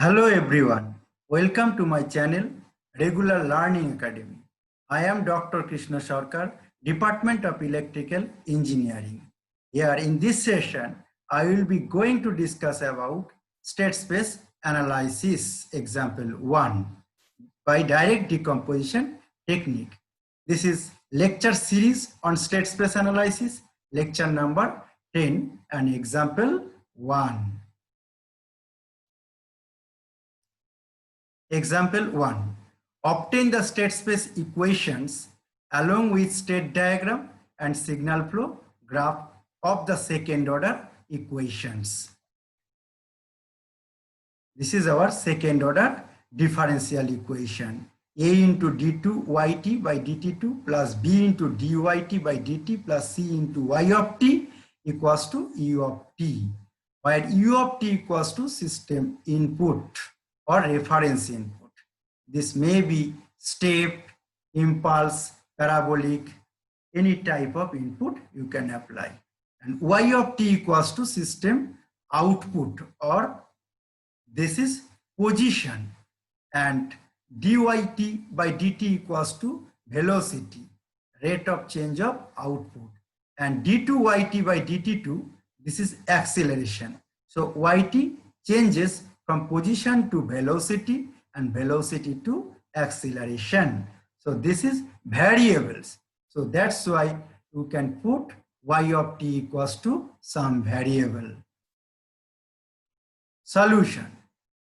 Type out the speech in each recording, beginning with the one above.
Hello everyone, welcome to my channel Regular Learning Academy. I am Dr. Krishna Sarkar, Department of Electrical Engineering. Here in this session, I will be going to discuss about state space analysis example 1 by direct decomposition technique. This is lecture series on state space analysis, lecture number 10 and example 1. Example 1. Obtain the state space equations along with state diagram and signal flow graph of the second order equations. This is our second order differential equation. A into d2 yt by dt2 plus b into dyt by dt plus c into y of t equals to u of t, where u of t equals to system input or reference input. This may be stepped, impulse, parabolic, any type of input you can apply. And y of t equals to system output, or this is position, and dyt by dt equals to velocity, rate of change of output, and d2yt by dt2, this is acceleration. So yt changes from position to velocity and velocity to acceleration. So this is variables. So that's why you can put y of t equals to some variable. Solution.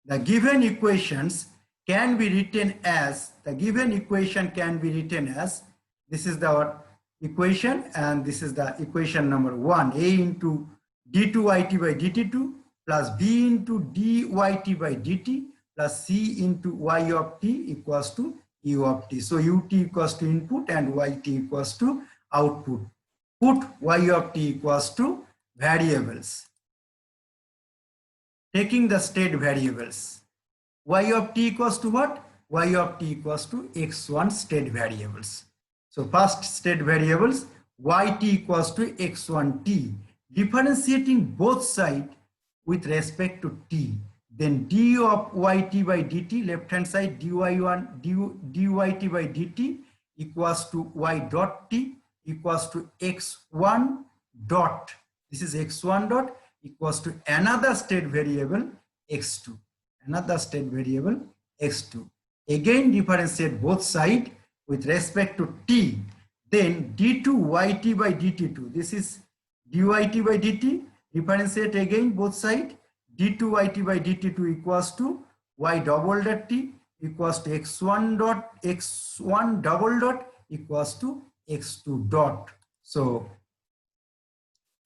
The given equations can be written as, this is our equation and this is the equation number 1, a into d2yt by dt2 plus b into dyt by dt plus c into y of t equals to u of t. So ut equals to input and yt equals to output. Put y of t equals to variables. Taking the state variables, y of t equals to what? Y of t equals to x1 state variables. So first state variables, yt equals to x1t, differentiating both sides with respect to t. Then d of yt by dt, left hand side dy1 dyt by dt equals to y dot t equals to x1 dot. This is x1 dot equals to another state variable x2. Another state variable x2. Again differentiate both sides with respect to t. Then d2yt by dt2. This is dyt by dt. Differentiate again both sides. d2yt by dt2 equals to y double dot t equals to x1 double dot equals to x2 dot. So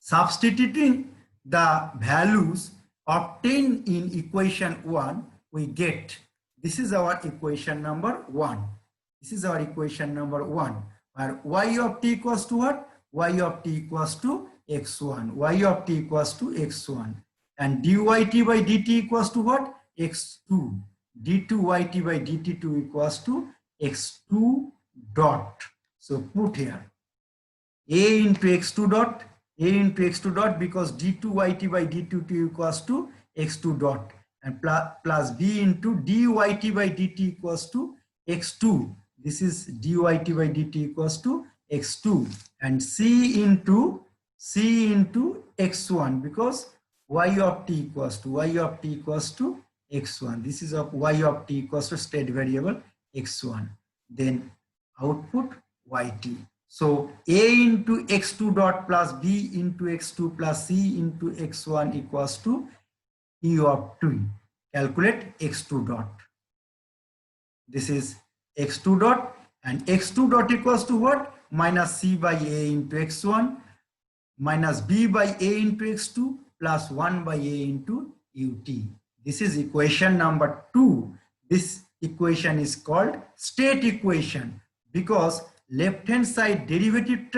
substituting the values obtained in equation 1, we get, this is our equation number 1. This is our equation number 1, where y of t equals to what? Y of t equals to x1. Y of t equals to x1. And dyt by dt equals to what? x2. d2yt by dt2 equals to x2 dot. So put here a into x2 dot, because d2yt by dt2 equals to x2 dot, and plus b into dyt by dt equals to x2. This is dyt by dt equals to x2, and c into x1, because y of t equals to x1. This is of y of t equals to state variable x1. Then output yt. So a into x2 dot plus b into x2 plus c into x1 equals to u of t. Calculate x2 dot. This is x2 dot, and x2 dot equals to what? Minus c by a into x1 minus b by a into x2 plus 1 by a into ut. This is equation number 2. This equation is called state equation because left hand side derivative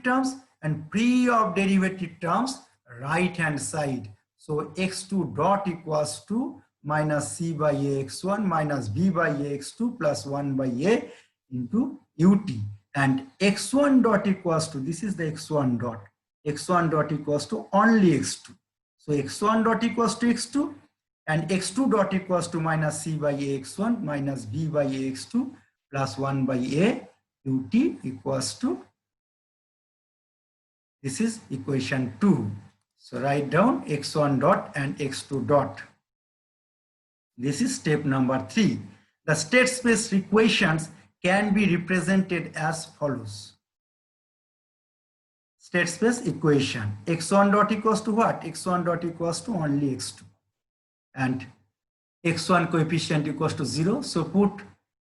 terms and free of derivative terms right hand side. So x2 dot equals to minus c by a x1 minus b by a x2 plus 1 by a into ut, and x1 dot equals to, this is the x1 dot, x1 dot equals to only x2. So x1 dot equals to x2 and x2 dot equals to minus c by ax1 minus b by ax2 plus 1 by a ut equals to, this is equation 2. So write down x1 dot and x2 dot. This is step number 3. The state space equations can be represented as follows. State space equation, x1 dot equals to what? x1 dot equals to only x2 and x1 coefficient equals to 0. So put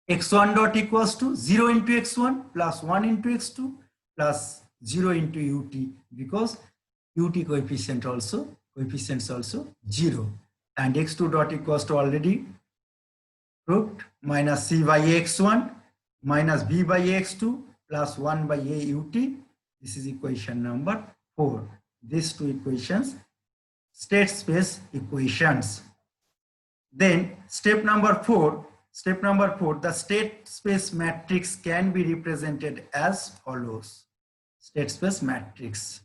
x1 dot equals to 0 into x1 plus 1 into x2 plus 0 into ut, because ut coefficients also 0, and x2 dot equals to already proved minus c by x1 minus b by x2 plus 1 by a ut. This is equation number 4. These two equations, state space equations. Then step number 4, the state space matrix can be represented as follows. State space matrix.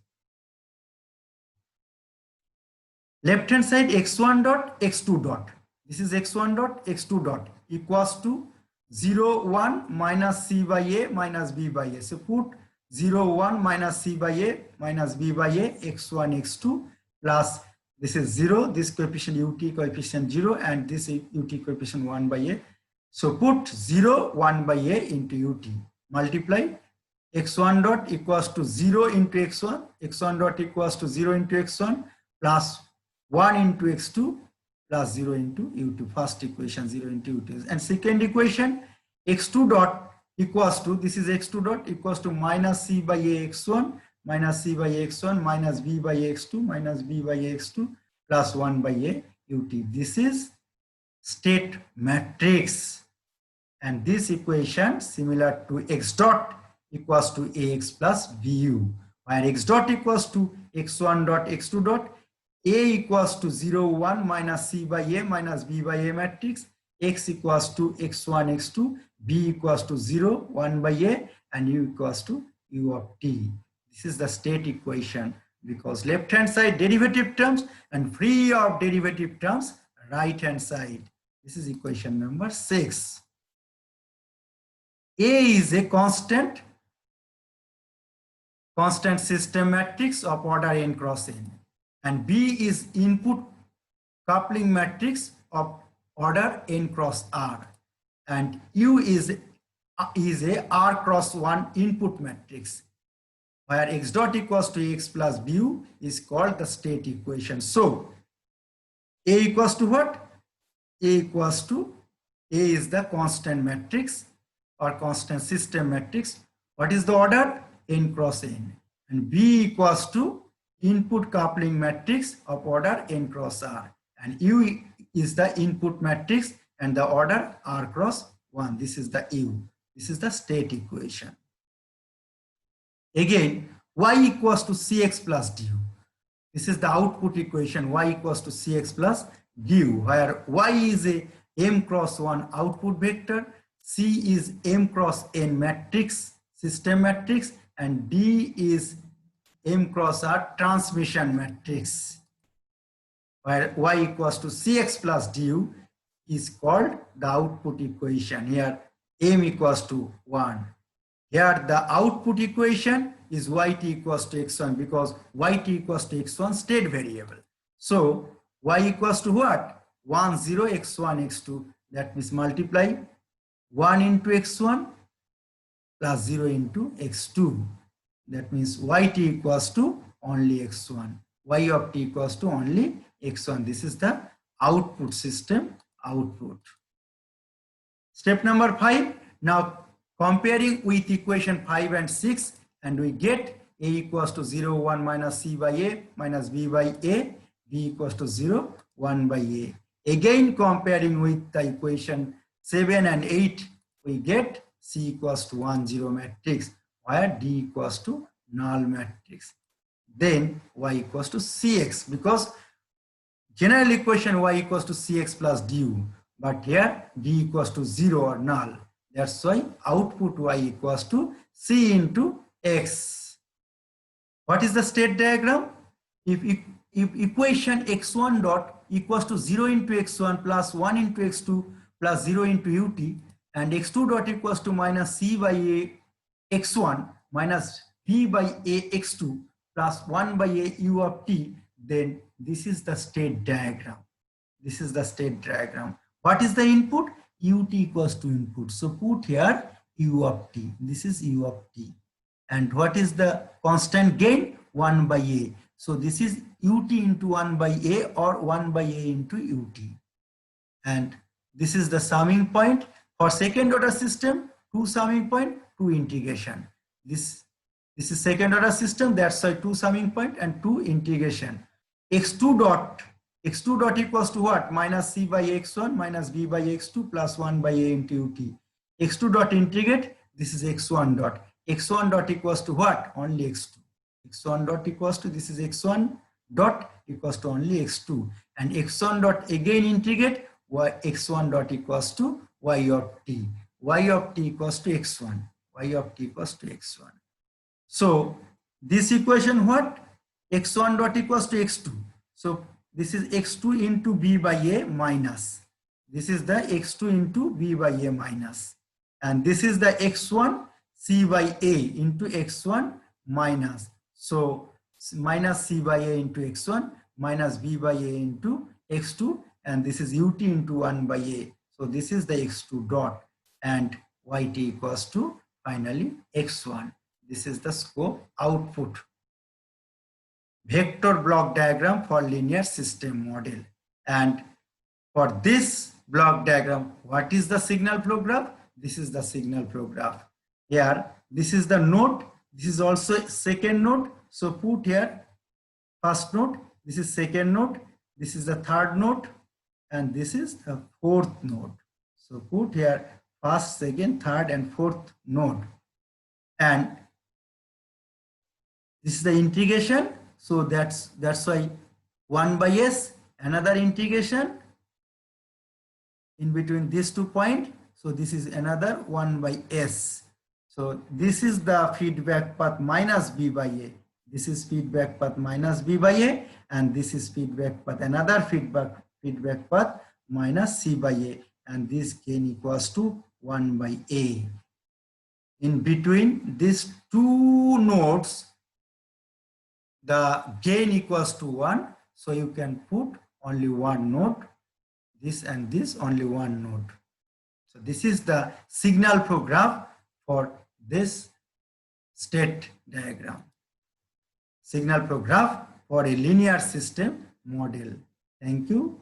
Left hand side x1 dot x2 dot. This is x1 dot x2 dot equals to 0 1 minus c by a minus b by a. So put 0 1 minus c by a minus b by a x1 x2 plus, this is 0, this coefficient ut coefficient 0 and this ut coefficient 1 by a. So put 0 1 by a into ut, multiply x1 dot equals to 0 into x1, x1 dot equals to 0 into x1 plus 1 into x2 plus 0 into u2. First equation 0 into u2. And second equation x2 dot equals to, this is x2 dot equals to minus c by a x1 minus c by x1 minus b by x2 minus b by x2 plus 1 by a ut. This is state matrix, and this equation similar to x dot equals to ax plus bu, where x dot equals to x1 dot x2 dot, a equals to 0 1 minus c by a minus b by a matrix, x equals to x1 x2, b equals to 0 1 by a, and u equals to u of t. This is the state equation, because left hand side derivative terms and free of derivative terms right hand side. This is equation number 6. A is a constant system matrix of order n cross n, and B is input coupling matrix of order n cross r, and U is a r cross 1 input matrix, where x dot equals to x plus bu is called the state equation. So A equals to what? A equals to, A is the constant matrix or constant system matrix. What is the order? N cross n. And B equals to input coupling matrix of order n cross r, and U is the input matrix and the order r cross 1. This is the U. This is the state equation. Again, y equals to cx plus du. This is the output equation, y equals to cx plus du, where y is a m cross 1 output vector, c is m cross n matrix, system matrix, and d is m cross r transmission matrix, where y equals to cx plus du is called the output equation. Here m equals to 1. Here the output equation is yt equals to x1, because yt equals to x1 state variable. So y equals to what? 1 0 x1 x2. That means multiply 1 into x1 plus 0 into x2. That means yt equals to only x1. Y of t equals to only x1. This is the output system output. Step number 5. Now comparing with equation 5 and 6, and we get a equals to 0 1 minus c by a minus b by a, b equals to 0 1 by a. Again comparing with the equation 7 and 8, we get c equals to 1 0 matrix, where d equals to null matrix. Then y equals to cx, because general equation y equals to cx plus du, but here d equals to 0 or null. That's why output y equals to c into x. What is the state diagram? If equation x1 dot equals to 0 into x1 plus 1 into x2 plus 0 into ut, and x2 dot equals to minus c by a x1 minus b by a x2 plus 1 by a u of t, then this is the state diagram. This is the state diagram. What is the input? Ut equals to input. So put here u of t. This is u of t. And what is the constant gain? 1 by a. So this is ut into 1 by a or 1 by a into ut. And this is the summing point. For second order system, 2 summing point, 2 integration. This is second order system, that's why 2 summing point and 2 integration. x2 dot equals to what? Minus c by x1 minus b by x2 plus 1 by a into ut. x2 dot integrate, this is x1 dot. x1 dot equals to what? Only x2. x1 dot equals to, this is x1 dot equals to only x2. And x1 dot again integrate, x1 dot equals to y of t. Y of t equals to x1. Y of t equals to x1. So this equation what? x1 dot equals to x2. So this is x2 into b by a minus. This is the x2 into b by a minus. And this is the x1 c by a into x1 minus. So minus c by a into x1 minus b by a into x2. And this is ut into 1 by a. So this is the x2 dot. And yt equals to finally x1. This is the scope output. Vector block diagram for linear system model. And for this block diagram, what is the signal flow graph? This is the signal flow graph. Here, this is the node. This is also second node. So put here first node. This is second node. This is the third node. And this is the fourth node. So put here first, second, third, and fourth node. And this is the integration. So that's why 1 by s, another integration in between these 2 points. So this is another 1 by s. So this is the feedback path minus b by a. This is feedback path minus b by a, and this is feedback path, another feedback path minus c by a, and this gain equals to 1 by a. In between these 2 nodes, the gain equals to 1. So you can put only one node, this and this, only one node. So this is the signal flow graph for this state diagram. Signal flow graph for a linear system model. Thank you.